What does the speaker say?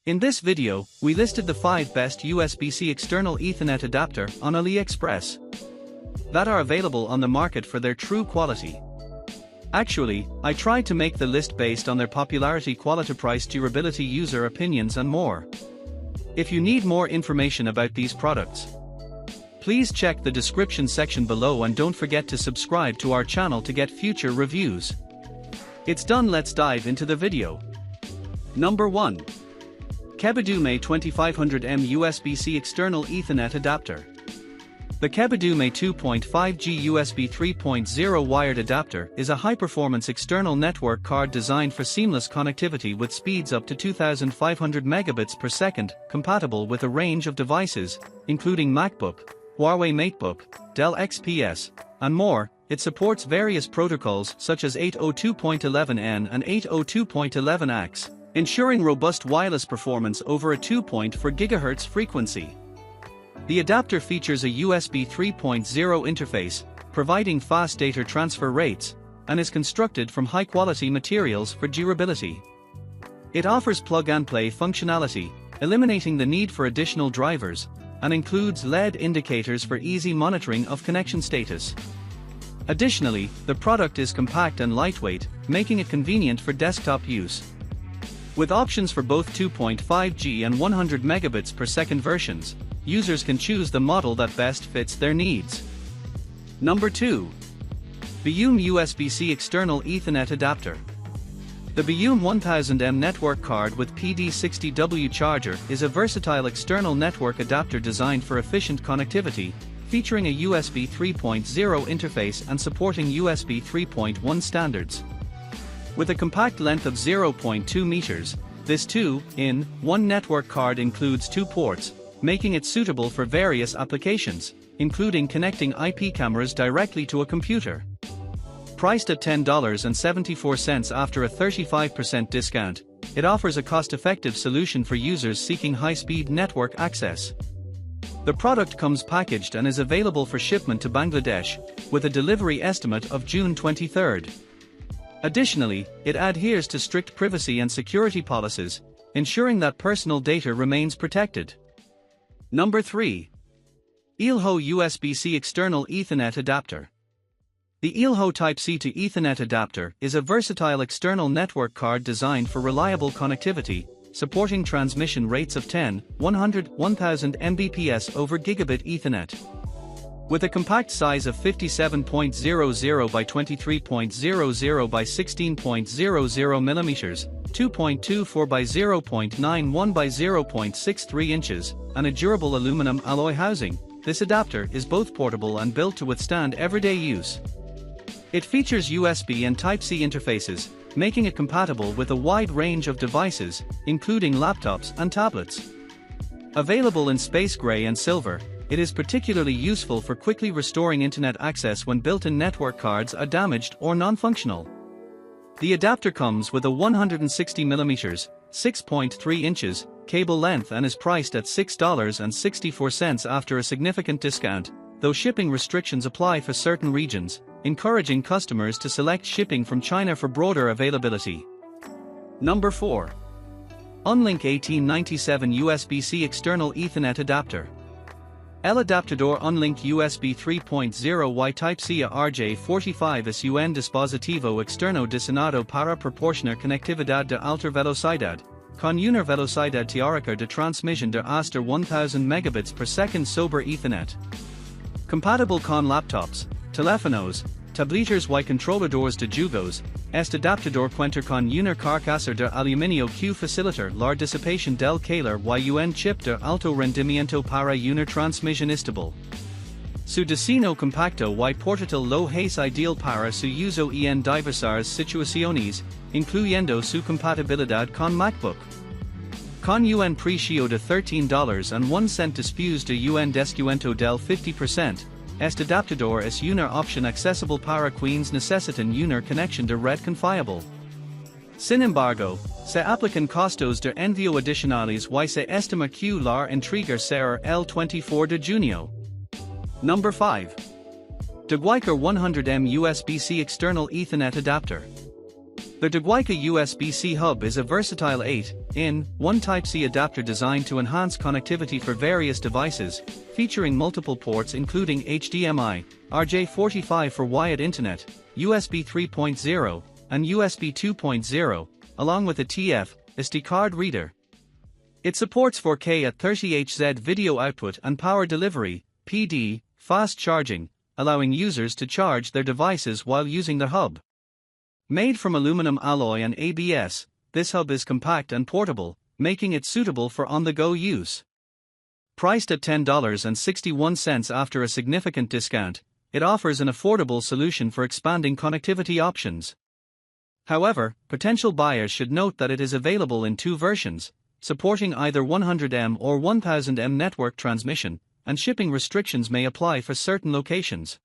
In this video, we listed the 5 best USB-C external Ethernet adapter on Aliexpress that are available on the market for their true quality. Actually, I tried to make the list based on their popularity, quality, price, durability, user opinions and more. If you need more information about these products, please check the description section below and don't forget to subscribe to our channel to get future reviews. It's done, let's dive into the video. Number 1. Kebidumei 2500M USB-C External Ethernet Adapter. The Kebidumei 2.5G USB 3.0 wired adapter is a high-performance external network card designed for seamless connectivity with speeds up to 2500 megabits per second, compatible with a range of devices, including MacBook, Huawei MateBook, Dell XPS, and more. It supports various protocols such as 802.11n and 802.11ax, ensuring robust wireless performance over a 2.4 GHz frequency. The adapter features a USB 3.0 interface, providing fast data transfer rates, and is constructed from high-quality materials for durability. It offers plug-and-play functionality, eliminating the need for additional drivers, and includes LED indicators for easy monitoring of connection status. Additionally, the product is compact and lightweight, making it convenient for desktop use. With options for both 2.5G and 100 megabits per second versions, users can choose the model that best fits their needs. Number 2. Beyoume USB-C External Ethernet Adapter. The Beyoume 1000M network card with PD60W charger is a versatile external network adapter designed for efficient connectivity, featuring a USB 3.0 interface and supporting USB 3.1 standards. With a compact length of 0.2 meters, this 2-in-1 network card includes 2 ports, making it suitable for various applications, including connecting IP cameras directly to a computer. Priced at $10.74 after a 35% discount, it offers a cost-effective solution for users seeking high-speed network access. The product comes packaged and is available for shipment to Bangladesh, with a delivery estimate of June 23. Additionally, it adheres to strict privacy and security policies, ensuring that personal data remains protected. Number 3. Ilho USB-C External Ethernet Adapter. The Ilho Type-C to Ethernet adapter is a versatile external network card designed for reliable connectivity, supporting transmission rates of 10, 100, 1000 Mbps over gigabit Ethernet. With a compact size of 57.00 by 23.00 by 16.00 mm, 2.24 by 0.91 by 0.63 inches, and a durable aluminum alloy housing, this adapter is both portable and built to withstand everyday use. It features USB and Type-C interfaces, making it compatible with a wide range of devices, including laptops and tablets. Available in space gray and silver, it is particularly useful for quickly restoring internet access when built-in network cards are damaged or non-functional. The adapter comes with a 160mm, 6.3 inches, cable length and is priced at $6.64 after a significant discount, though shipping restrictions apply for certain regions, encouraging customers to select shipping from China for broader availability. Number 4. Unnlink 1897 USB-C External Ethernet Adapter. El adaptador Unnlink USB 3.0 y Type-C a RJ45 es un dispositivo externo diseñado para proporcionar conectividad de alta velocidad, con una velocidad teórica de transmisión de hasta 1000 megabits per second sobre Ethernet. Compatible con laptops, teléfonos, tabletas y controladores de jugos, este adaptador cuenta con una carcasa de aluminio que facilita la disipación del calor y un chip de alto rendimiento para una transmisión estable. Su diseño compacto y portátil lo es ideal para su uso en diversas situaciones, incluyendo su compatibilidad con MacBook. Con un precio de $13.01 después de un descuento del 50%, este adaptador es una opción accesible para quienes necesitan una conexión de red confiable. Sin embargo, se aplican costos de envío adicionales y se estima que la entrega será el 24 de junio. Number 5. Daguaika 100M USB-C External Ethernet Adapter. The Daguaika USB-C Hub is a versatile 8-in-1 Type-C adapter designed to enhance connectivity for various devices, featuring multiple ports including HDMI, RJ45 for wired internet, USB 3.0, and USB 2.0, along with a SD card reader. It supports 4K at 30Hz video output and power delivery, PD, fast charging, allowing users to charge their devices while using the hub. Made from aluminum alloy and ABS, this hub is compact and portable, making it suitable for on-the-go use. Priced at $10.61 after a significant discount, it offers an affordable solution for expanding connectivity options. However, potential buyers should note that it is available in two versions, supporting either 100M or 1000M network transmission, and shipping restrictions may apply for certain locations.